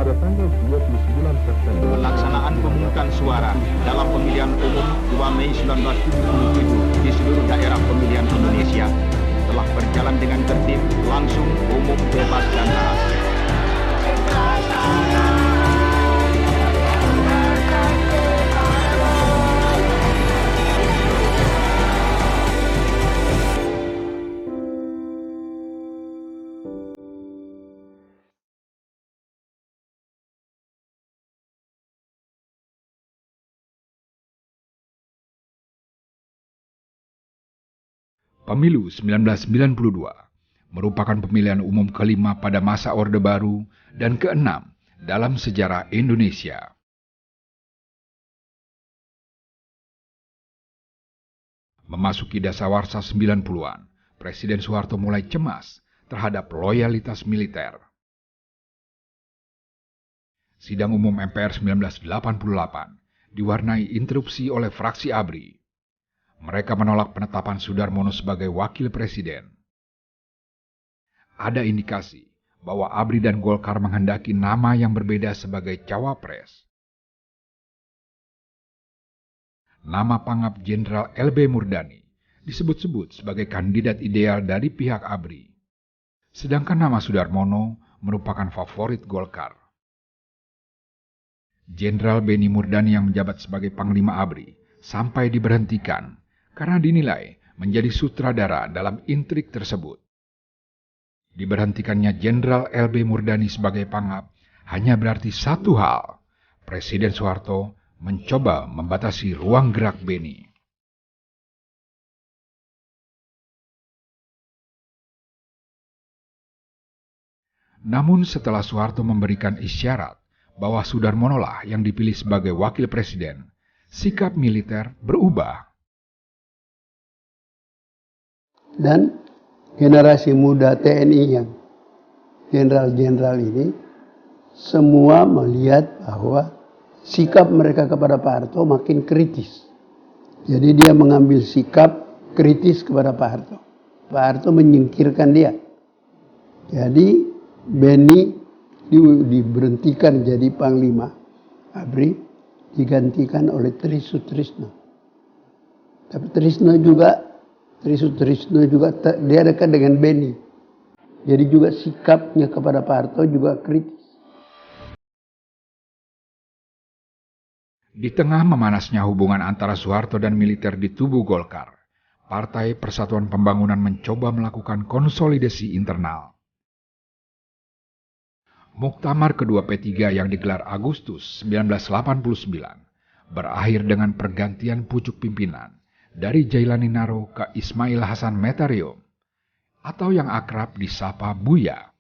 pada tanggal 29 September. Pelaksanaan pemungutan suara dalam pemilihan umum 2 Mei 1977 di seluruh daerah pemilihan Indonesia telah berjalan dengan tertib, langsung, umum, bebas, dan rahasia. Pemilu 1992 merupakan pemilihan umum kelima pada masa Orde Baru dan keenam dalam sejarah Indonesia. Memasuki dasawarsa 90-an, Presiden Soeharto mulai cemas terhadap loyalitas militer. Sidang umum MPR 1988 diwarnai interupsi oleh fraksi ABRI. Mereka menolak penetapan Sudarmono sebagai wakil presiden. Ada indikasi bahwa ABRI dan Golkar menghendaki nama yang berbeda sebagai cawapres. Nama pangap Jenderal LB Murdani disebut-sebut sebagai kandidat ideal dari pihak ABRI. Sedangkan nama Sudarmono merupakan favorit Golkar. Jenderal Beni Murdani yang menjabat sebagai Panglima ABRI sampai diberhentikan karena dinilai menjadi sutradara dalam intrik tersebut. Diberhentikannya Jenderal LB Murdani sebagai pangap hanya berarti satu hal: Presiden Soeharto mencoba membatasi ruang gerak Beni. Namun setelah Soeharto memberikan isyarat bahwa Sudarmono lah yang dipilih sebagai wakil presiden, sikap militer berubah. Dan generasi muda TNI yang jenderal-jenderal ini semua melihat bahwa sikap mereka kepada Pak Harto makin kritis. Jadi dia mengambil sikap kritis kepada Pak Harto. Pak Harto menyingkirkan dia. Jadi Beni diberhentikan jadi Panglima ABRI, digantikan oleh Tri Sutrisno. Tapi Trisno juga dia dekat dengan Beni. Jadi juga sikapnya kepada Pak Harto juga kritis. Di tengah memanasnya hubungan antara Soeharto dan militer di tubuh Golkar, Partai Persatuan Pembangunan mencoba melakukan konsolidasi internal. Muktamar kedua P3 yang digelar Agustus 1989 berakhir dengan pergantian pucuk pimpinan dari Jailani Naro ke Ismail Hasan Metariom, atau yang akrab disapa Buya.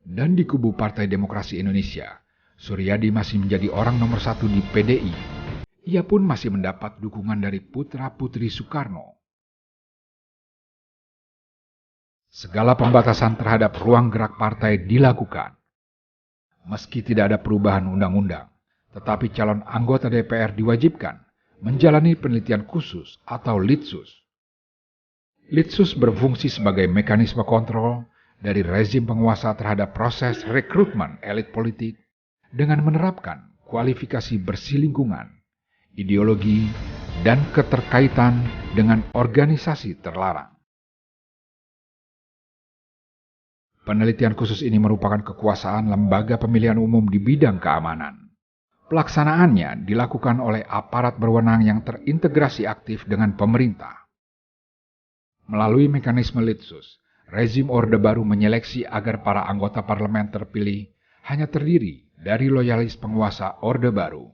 Dan di kubu Partai Demokrasi Indonesia, Suryadi masih menjadi orang nomor satu di PDI. Ia pun masih mendapat dukungan dari putra-putri Soekarno. Segala pembatasan terhadap ruang gerak partai dilakukan. Meski tidak ada perubahan undang-undang, tetapi calon anggota DPR diwajibkan menjalani penelitian khusus atau litsus. Litsus berfungsi sebagai mekanisme kontrol dari rezim penguasa terhadap proses rekrutmen elit politik dengan menerapkan kualifikasi bersih lingkungan, ideologi, dan keterkaitan dengan organisasi terlarang. Penelitian khusus ini merupakan kekuasaan lembaga pemilihan umum di bidang keamanan. Pelaksanaannya dilakukan oleh aparat berwenang yang terintegrasi aktif dengan pemerintah. Melalui mekanisme litsus, rezim Orde Baru menyeleksi agar para anggota parlemen terpilih hanya terdiri dari loyalis penguasa Orde Baru.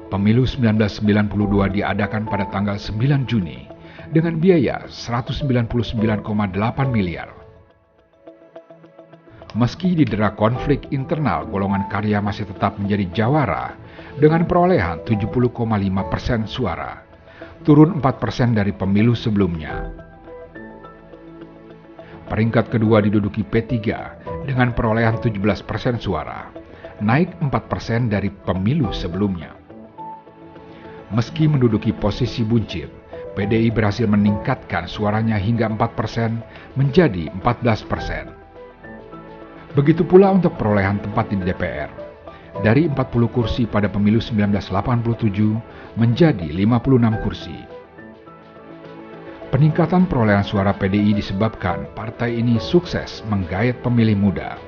Pemilu 1992 diadakan pada tanggal 9 Juni dengan biaya 199,8 miliar. Meski didera konflik internal, golongan karya masih tetap menjadi jawara dengan perolehan 70,5% suara, turun 4% dari pemilu sebelumnya. Peringkat kedua diduduki P3 dengan perolehan 17% suara, naik 4% dari pemilu sebelumnya. Meski menduduki posisi buncit, PDI berhasil meningkatkan suaranya hingga 4% menjadi 14%. Begitu pula untuk perolehan tempat di DPR. Dari 40 kursi pada pemilu 1987 menjadi 56 kursi. Peningkatan perolehan suara PDI disebabkan partai ini sukses menggayat pemilih muda.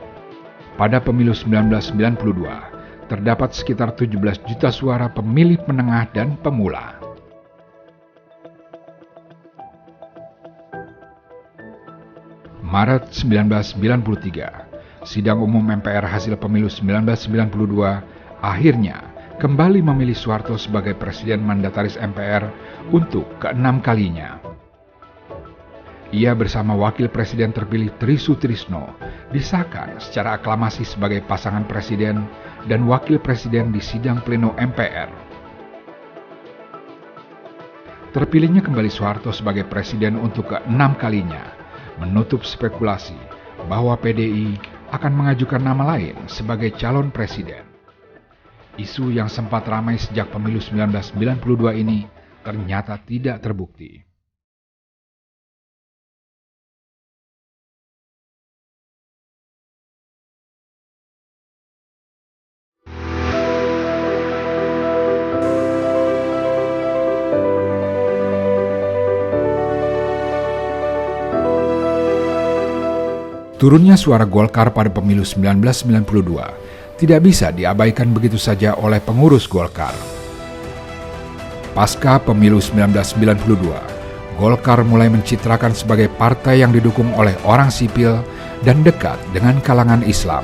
Pada pemilu 1992, terdapat sekitar 17 juta suara pemilih menengah dan pemula. Maret 1993, sidang umum MPR hasil pemilu 1992 akhirnya kembali memilih Soeharto sebagai Presiden Mandataris MPR untuk ke-6 kalinya. Ia bersama Wakil Presiden terpilih Tri Sutrisno disahkan secara aklamasi sebagai pasangan Presiden dan Wakil Presiden di sidang pleno MPR. Terpilihnya kembali Soeharto sebagai Presiden untuk ke-6 kalinya menutup spekulasi bahwa PDI akan mengajukan nama lain sebagai calon presiden. Isu yang sempat ramai sejak pemilu 1992 ini ternyata tidak terbukti. Turunnya suara Golkar pada pemilu 1992 tidak bisa diabaikan begitu saja oleh pengurus Golkar. Pasca pemilu 1992, Golkar mulai mencitrakan sebagai partai yang didukung oleh orang sipil dan dekat dengan kalangan Islam.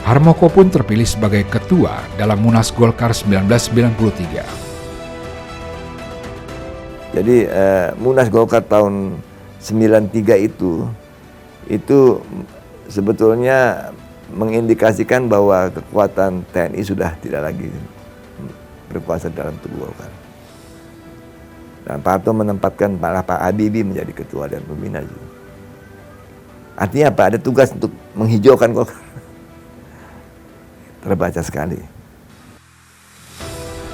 Harmoko pun terpilih sebagai ketua dalam Munas Golkar 1993. Jadi Munas Golkar tahun 93 itu sebetulnya mengindikasikan bahwa kekuatan TNI sudah tidak lagi berkuasa dalam tubuh Golkar. Dan Pak Harto menempatkan Pak Habibie menjadi ketua dan pembina. Artinya apa? Ada tugas untuk menghijaukan Golkar. Terbaca sekali.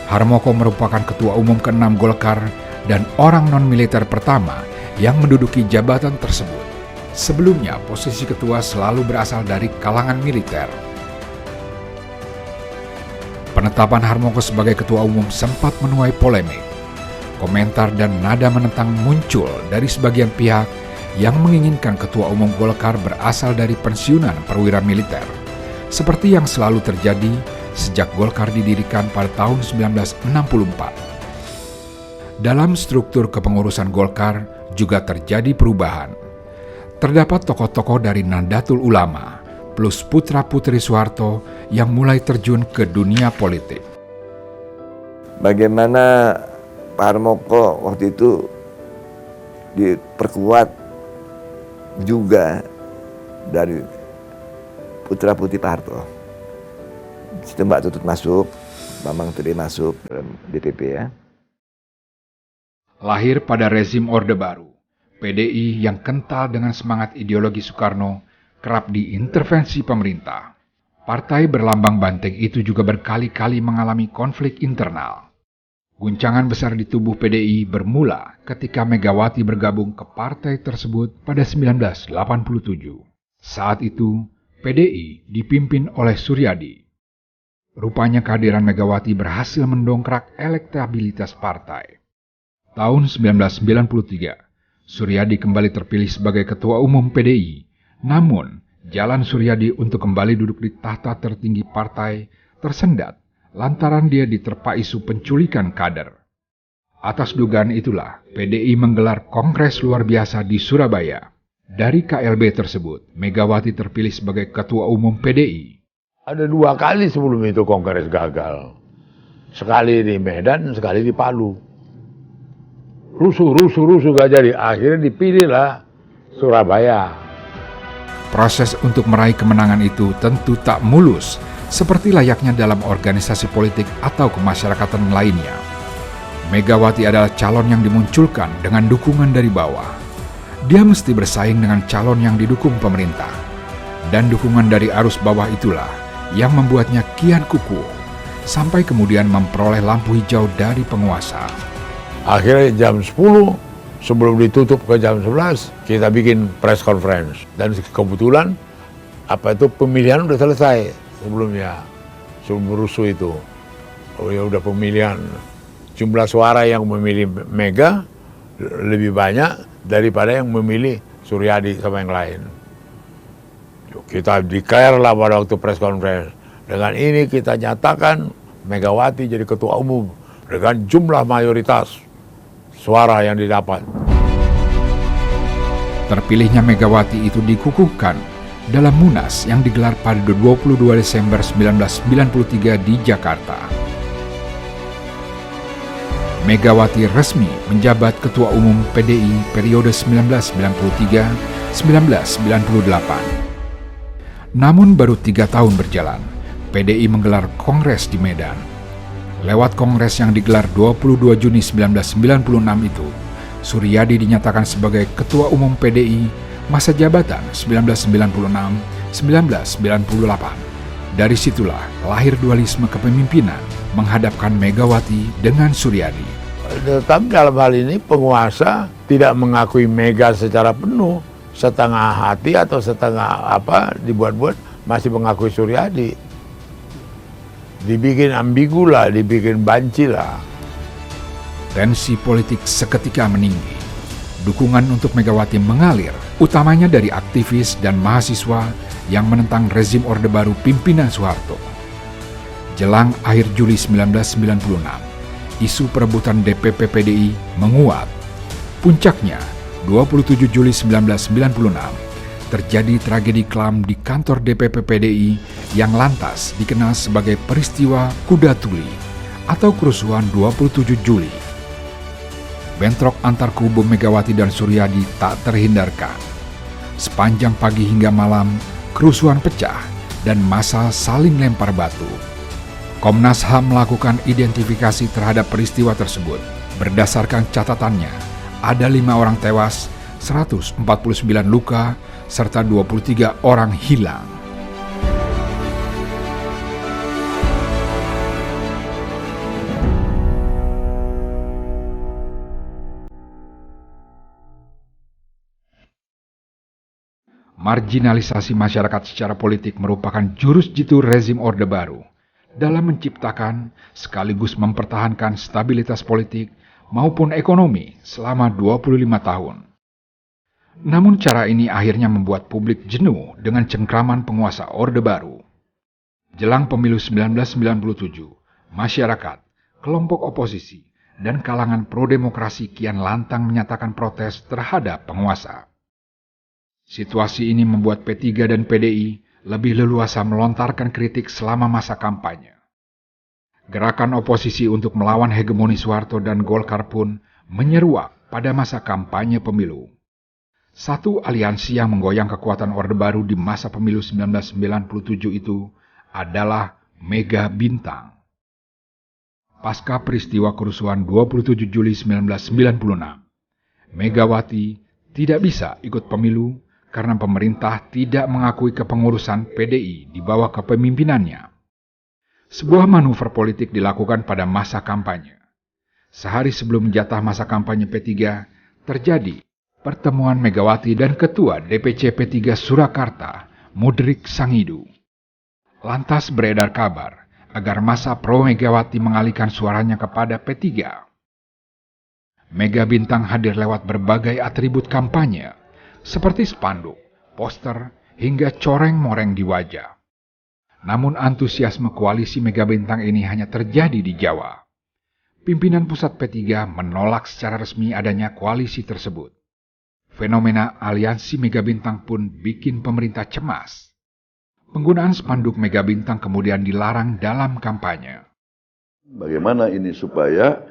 Harmoko merupakan ketua umum ke-6 Golkar dan orang non-militer pertama yang menduduki jabatan tersebut. Sebelumnya, posisi ketua selalu berasal dari kalangan militer. Penetapan Harmoko sebagai ketua umum sempat menuai polemik. Komentar dan nada menentang muncul dari sebagian pihak yang menginginkan ketua umum Golkar berasal dari pensiunan perwira militer, seperti yang selalu terjadi sejak Golkar didirikan pada tahun 1964. Dalam struktur kepengurusan Golkar juga terjadi perubahan. Terdapat tokoh-tokoh dari Nahdlatul Ulama plus putra-putri Soeharto yang mulai terjun ke dunia politik. Bagaimana Pak Harmoko waktu itu diperkuat juga dari putra-putri Pak Harto. Situ Mbak Tutut masuk, Bambang Tri masuk dalam DPP ya. Lahir pada rezim Orde Baru, PDI yang kental dengan semangat ideologi Soekarno kerap diintervensi pemerintah. Partai berlambang banteng itu juga berkali-kali mengalami konflik internal. Guncangan besar di tubuh PDI bermula ketika Megawati bergabung ke partai tersebut pada 1987. Saat itu, PDI dipimpin oleh Suryadi. Rupanya kehadiran Megawati berhasil mendongkrak elektabilitas partai. Tahun 1993, Suryadi kembali terpilih sebagai ketua umum PDI. Namun, jalan Suryadi untuk kembali duduk di tahta tertinggi partai tersendat lantaran dia diterpa isu penculikan kader. Atas dugaan itulah, PDI menggelar kongres luar biasa di Surabaya. Dari KLB tersebut, Megawati terpilih sebagai ketua umum PDI. Ada 2 kali sebelum itu kongres gagal. Sekali di Medan, sekali di Palu. Rusuh gak jadi. Akhirnya dipilihlah Surabaya. Proses untuk meraih kemenangan itu tentu tak mulus, seperti layaknya dalam organisasi politik atau kemasyarakatan lainnya. Megawati adalah calon yang dimunculkan dengan dukungan dari bawah. Dia mesti bersaing dengan calon yang didukung pemerintah. Dan dukungan dari arus bawah itulah yang membuatnya kian kukuh, sampai kemudian memperoleh lampu hijau dari penguasa. Akhirnya jam 10, sebelum ditutup ke jam 11, kita bikin press conference. Dan kebetulan pemilihan udah selesai sebelumnya, sebelum rusuh itu. Oh ya udah pemilihan, jumlah suara yang memilih Mega lebih banyak daripada yang memilih Suryadi sama yang lain. Kita declare lah pada waktu press conference. Dengan ini kita nyatakan Megawati jadi ketua umum dengan jumlah mayoritas suara yang didapat. Terpilihnya Megawati itu dikukuhkan dalam Munas yang digelar pada 22 Desember 1993 di Jakarta. Megawati resmi menjabat Ketua Umum PDI periode 1993-1998. Namun baru 3 tahun berjalan, PDI menggelar kongres di Medan. Lewat kongres yang digelar 22 Juni 1996 itu, Suryadi dinyatakan sebagai Ketua Umum PDI masa jabatan 1996-1998. Dari situlah lahir dualisme kepemimpinan menghadapkan Megawati dengan Suryadi. Tetapi dalam hal ini penguasa tidak mengakui Mega secara penuh, setengah hati atau setengah dibuat-buat, masih mengakui Suryadi. Dibikin ambigu lah, dibikin banci lah. Tensi politik seketika meninggi. Dukungan untuk Megawati mengalir, utamanya dari aktivis dan mahasiswa yang menentang rezim Orde Baru pimpinan Soeharto. Jelang akhir Juli 1996, isu perebutan DPP PDI menguat. Puncaknya, 27 Juli 1996, terjadi tragedi kelam di kantor DPP PDI yang lantas dikenal sebagai peristiwa Kuda Tuli atau kerusuhan 27 Juli. Bentrok antar kubu Megawati dan Suryadi tak terhindarkan. Sepanjang pagi hingga malam, kerusuhan pecah dan massa saling lempar batu. Komnas HAM melakukan identifikasi terhadap peristiwa tersebut. Berdasarkan catatannya, ada 5 orang tewas, 149 luka, serta 23 orang hilang. Marginalisasi masyarakat secara politik merupakan jurus jitu rezim Orde Baru dalam menciptakan sekaligus mempertahankan stabilitas politik maupun ekonomi selama 25 tahun. Namun cara ini akhirnya membuat publik jenuh dengan cengkraman penguasa Orde Baru. Jelang pemilu 1997, masyarakat, kelompok oposisi, dan kalangan pro-demokrasi kian lantang menyatakan protes terhadap penguasa. Situasi ini membuat P3 dan PDI lebih leluasa melontarkan kritik selama masa kampanye. Gerakan oposisi untuk melawan hegemoni Soeharto dan Golkar pun menyeruak pada masa kampanye pemilu. Satu aliansi yang menggoyang kekuatan Orde Baru di masa pemilu 1997 itu adalah Mega Bintang. Pasca peristiwa kerusuhan 27 Juli 1996, Megawati tidak bisa ikut pemilu karena pemerintah tidak mengakui kepengurusan PDI di bawah kepemimpinannya. Sebuah manuver politik dilakukan pada masa kampanye. Sehari sebelum jatah masa kampanye P3, terjadi pertemuan Megawati dan Ketua DPC P3 Surakarta, Mudrik Sangidu. Lantas beredar kabar agar massa pro Megawati mengalihkan suaranya kepada P3. Mega Bintang hadir lewat berbagai atribut kampanye, seperti spanduk, poster, hingga coreng-moreng di wajah. Namun antusiasme koalisi Mega Bintang ini hanya terjadi di Jawa. Pimpinan pusat P3 menolak secara resmi adanya koalisi tersebut. Fenomena aliansi Mega Bintang pun bikin pemerintah cemas. Penggunaan spanduk Mega Bintang kemudian dilarang dalam kampanye. Bagaimana ini supaya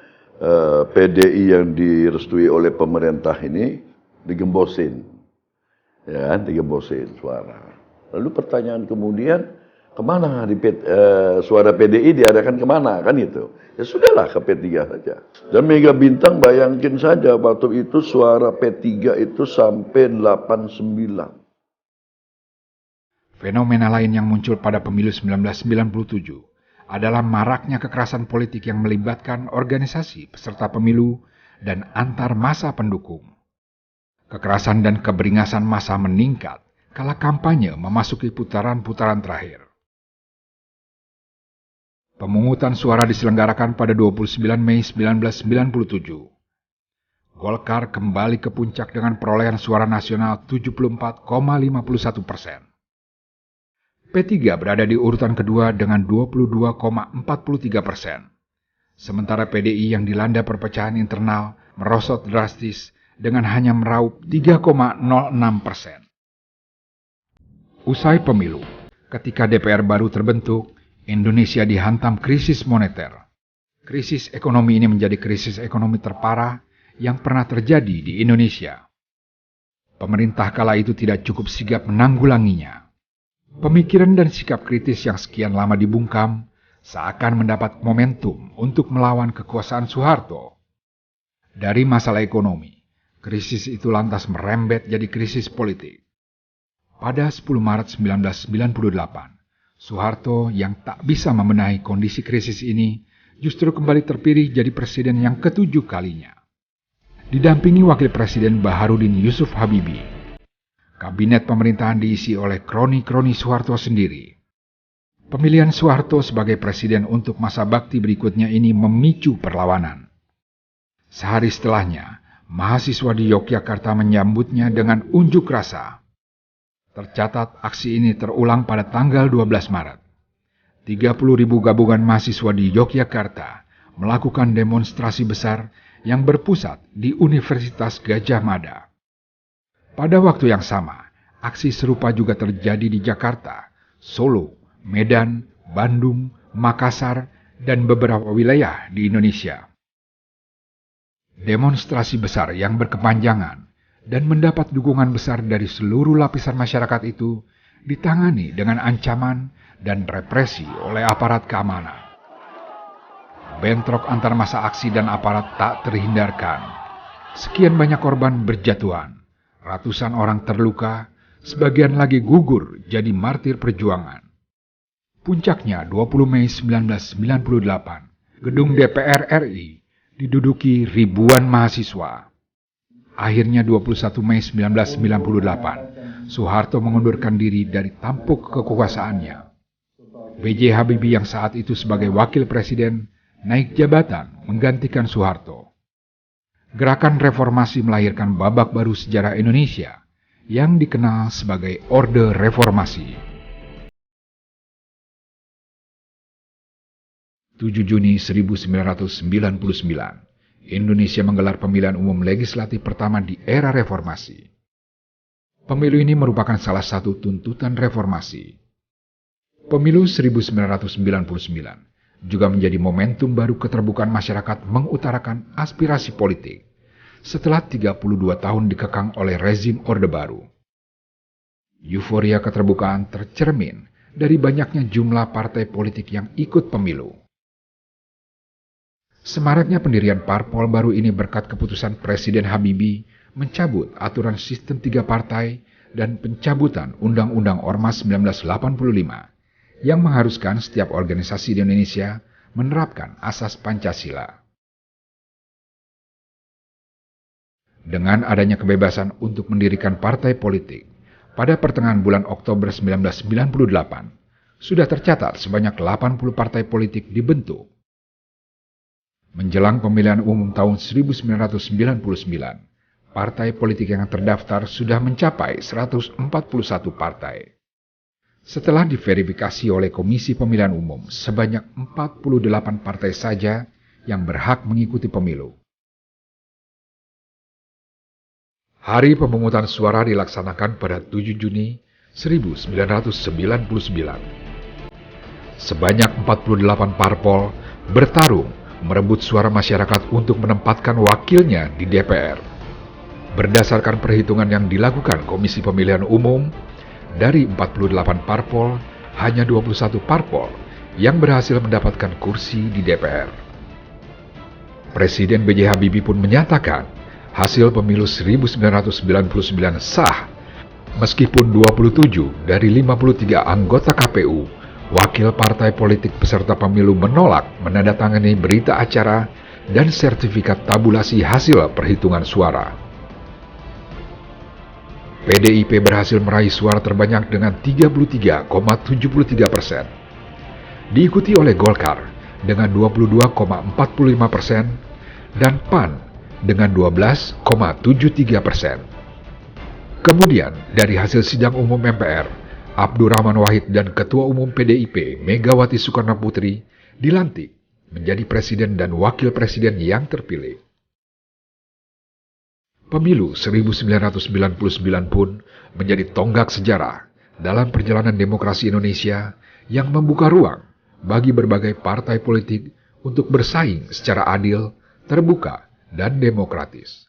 PDI yang direstui oleh pemerintah ini digembosin, ya kan, digembosin suara. Lalu pertanyaan kemudian, kemana suara PDI diadakan kemana, kan itu? Ya sudahlah ke P3 saja. Dan Mega Bintang bayangin saja waktu itu suara P3 itu sampai 89. Fenomena lain yang muncul pada pemilu 1997 adalah maraknya kekerasan politik yang melibatkan organisasi peserta pemilu dan antar massa pendukung. Kekerasan dan keberingasan massa meningkat kala kampanye memasuki putaran-putaran terakhir. Pemungutan suara diselenggarakan pada 29 Mei 1997. Golkar kembali ke puncak dengan perolehan suara nasional 74,51%. P3 berada di urutan kedua dengan 22,43%. Sementara PDI yang dilanda perpecahan internal merosot drastis dengan hanya meraup 3,06%. Usai pemilu, ketika DPR baru terbentuk, Indonesia dihantam krisis moneter. Krisis ekonomi ini menjadi krisis ekonomi terparah yang pernah terjadi di Indonesia. Pemerintah kala itu tidak cukup sigap menanggulanginya. Pemikiran dan sikap kritis yang sekian lama dibungkam seakan mendapat momentum untuk melawan kekuasaan Soeharto. Dari masalah ekonomi, krisis itu lantas merembet jadi krisis politik. Pada 10 Maret 1998, Soeharto yang tak bisa membenahi kondisi krisis ini justru kembali terpilih jadi presiden yang ke-7 kalinya. Didampingi Wakil Presiden Baharudin Yusuf Habibie, kabinet pemerintahan diisi oleh kroni-kroni Soeharto sendiri. Pemilihan Soeharto sebagai presiden untuk masa bakti berikutnya ini memicu perlawanan. Sehari setelahnya, mahasiswa di Yogyakarta menyambutnya dengan unjuk rasa. Tercatat aksi ini terulang pada tanggal 12 Maret. 30.000 gabungan mahasiswa di Yogyakarta melakukan demonstrasi besar yang berpusat di Universitas Gadjah Mada. Pada waktu yang sama, aksi serupa juga terjadi di Jakarta, Solo, Medan, Bandung, Makassar, dan beberapa wilayah di Indonesia. Demonstrasi besar yang berkepanjangan dan mendapat dukungan besar dari seluruh lapisan masyarakat itu ditangani dengan ancaman dan represi oleh aparat keamanan. Bentrok antar massa aksi dan aparat tak terhindarkan. Sekian banyak korban berjatuhan, ratusan orang terluka, sebagian lagi gugur jadi martir perjuangan. Puncaknya 20 Mei 1998, gedung DPR RI diduduki ribuan mahasiswa. Akhirnya 21 Mei 1998, Soeharto mengundurkan diri dari tampuk kekuasaannya. B.J. Habibie yang saat itu sebagai wakil presiden naik jabatan menggantikan Soeharto. Gerakan reformasi melahirkan babak baru sejarah Indonesia yang dikenal sebagai Orde Reformasi. 7 Juni 1999, Indonesia menggelar pemilihan umum legislatif pertama di era reformasi. Pemilu ini merupakan salah satu tuntutan reformasi. Pemilu 1999 juga menjadi momentum baru keterbukaan masyarakat mengutarakan aspirasi politik setelah 32 tahun dikekang oleh rezim Orde Baru. Euforia keterbukaan tercermin dari banyaknya jumlah partai politik yang ikut pemilu. Semaraknya pendirian parpol baru ini berkat keputusan Presiden Habibie mencabut aturan sistem 3 partai dan pencabutan Undang-Undang Ormas 1985 yang mengharuskan setiap organisasi di Indonesia menerapkan asas Pancasila. Dengan adanya kebebasan untuk mendirikan partai politik, pada pertengahan bulan Oktober 1998, sudah tercatat sebanyak 80 partai politik dibentuk. Menjelang pemilihan umum tahun 1999, partai politik yang terdaftar sudah mencapai 141 partai. Setelah diverifikasi oleh Komisi Pemilihan Umum, sebanyak 48 partai saja yang berhak mengikuti pemilu. Hari pemungutan suara dilaksanakan pada 7 Juni 1999. Sebanyak 48 parpol bertarung merebut suara masyarakat untuk menempatkan wakilnya di DPR. Berdasarkan perhitungan yang dilakukan Komisi Pemilihan Umum, dari 48 parpol, hanya 21 parpol yang berhasil mendapatkan kursi di DPR. Presiden B.J. Habibie pun menyatakan hasil pemilu 1999 sah, meskipun 27 dari 53 anggota KPU wakil partai politik peserta pemilu menolak menandatangani berita acara dan sertifikat tabulasi hasil perhitungan suara. PDIP berhasil meraih suara terbanyak dengan 33,73%. Diikuti oleh Golkar dengan 22,45% dan PAN dengan 12,73%. Kemudian dari hasil sidang umum MPR, Abdurrahman Wahid dan Ketua Umum PDIP Megawati Soekarnoputri dilantik menjadi Presiden dan Wakil Presiden yang terpilih. Pemilu 1999 pun menjadi tonggak sejarah dalam perjalanan demokrasi Indonesia yang membuka ruang bagi berbagai partai politik untuk bersaing secara adil, terbuka, dan demokratis.